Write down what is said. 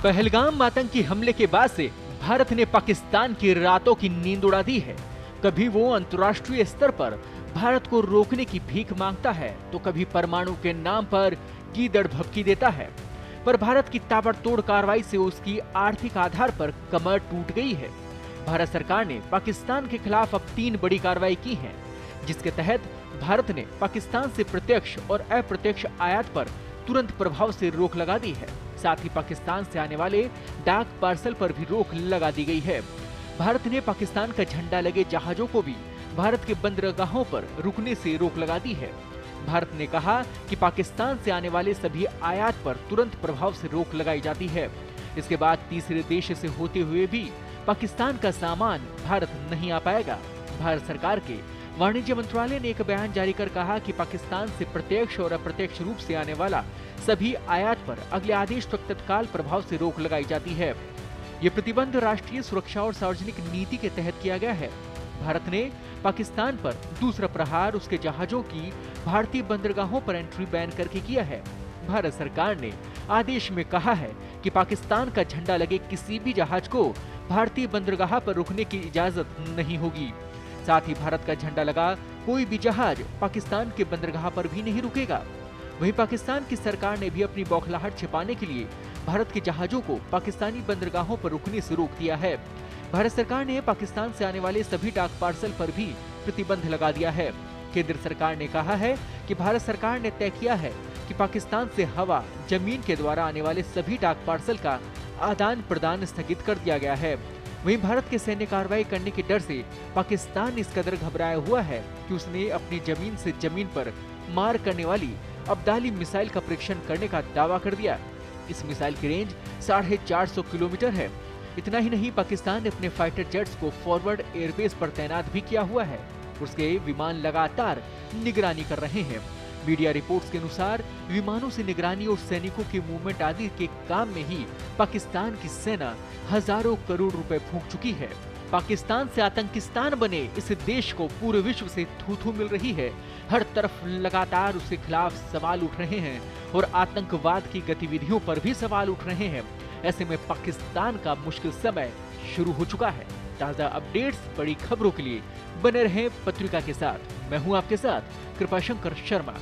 पहलगाम आतंकी हमले के बाद से भारत ने पाकिस्तान की रातों की नींद उड़ा दी है। कभी वो अंतर्राष्ट्रीय स्तर पर भारत को रोकने की भीख मांगता है, तो कभी परमाणु के नाम पर गीदड़ भभकी देता है। पर भारत की ताबड़तोड़ कार्रवाई से उसकी आर्थिक आधार पर कमर टूट गई है। भारत सरकार ने पाकिस्तान के खिलाफ अब 3 बड़ी कार्रवाई की है, जिसके तहत भारत ने पाकिस्तान से प्रत्यक्ष और अप्रत्यक्ष आयात पर तुरंत प्रभाव से रोक लगा दी है। साथ ही पाकिस्तान से आने वाले डाक पार्सल पर भी रोक लगा दी गई है। भारत ने पाकिस्तान का झंडा लगे जहाजों को भी भारत के बंदरगाहों पर रुकने से रोक लगा दी है। भारत ने कहा कि पाकिस्तान से आने वाले सभी आयात पर तुरंत प्रभाव से रोक लगाई जाती है। इसके बाद तीसरे देश से होते हुए भी पाकिस्तान का सामान भारत नहीं आ पाएगा। भारत सरकार के वाणिज्य मंत्रालय ने एक बयान जारी कर कहा कि पाकिस्तान से प्रत्यक्ष और अप्रत्यक्ष रूप से आने वाला सभी आयात पर अगले आदेश तक तत्काल प्रभाव से रोक लगाई जाती है। ये प्रतिबंध राष्ट्रीय सुरक्षा और सार्वजनिक नीति के तहत किया गया है। भारत ने पाकिस्तान पर दूसरा प्रहार उसके जहाजों की भारतीय बंदरगाहों पर एंट्री बैन करके किया है। भारत सरकार ने आदेश में कहा है कि पाकिस्तान का झंडा लगे किसी भी जहाज को भारतीय बंदरगाह पर रुकने की इजाजत नहीं होगी। साथ ही भारत का झंडा लगा कोई भी जहाज पाकिस्तान के बंदरगाह पर भी नहीं रुकेगा। वहीं पाकिस्तान की सरकार ने भी अपनी बौखलाहट छिपाने के लिए भारत के जहाजों को पाकिस्तानी बंदरगाहों पर रुकने से रोक दिया है। भारत सरकार ने पाकिस्तान से आने वाले सभी डाक पार्सल पर भी प्रतिबंध लगा दिया है। केंद्र सरकार ने कहा है कि भारत सरकार ने तय किया है कि पाकिस्तान से हवा, जमीन के द्वारा आने वाले सभी डाक पार्सल का आदान प्रदान स्थगित कर दिया गया है। वहीं भारत के सैन्य कार्रवाई करने के डर से पाकिस्तान इस कदर घबराया हुआ है कि उसने अपनी जमीन से जमीन पर मार करने वाली अब्दाली मिसाइल का परीक्षण करने का दावा कर दिया। इस मिसाइल की रेंज 450 किलोमीटर है। इतना ही नहीं, पाकिस्तान ने अपने फाइटर जेट्स को फॉरवर्ड एयरबेस पर तैनात भी किया हुआ है। उसके विमान लगातार निगरानी कर रहे हैं। मीडिया रिपोर्ट्स के अनुसार विमानों से निगरानी और सैनिकों के मूवमेंट आदि के काम में ही पाकिस्तान की सेना हजारों करोड़ रुपए फूंक चुकी है। पाकिस्तान से आतंकिस्तान बने इस देश को पूरे विश्व से थू-थू मिल रही है। हर तरफ लगातार उसके खिलाफ सवाल उठ रहे हैं और आतंकवाद की गतिविधियों पर भी सवाल उठ रहे हैं। ऐसे में पाकिस्तान का मुश्किल समय शुरू हो चुका है। ताजा अपडेट्स, बड़ी खबरों के लिए बने रहें पत्रिका के साथ। मैं हूं आपके साथ कृपाशंकर शर्मा।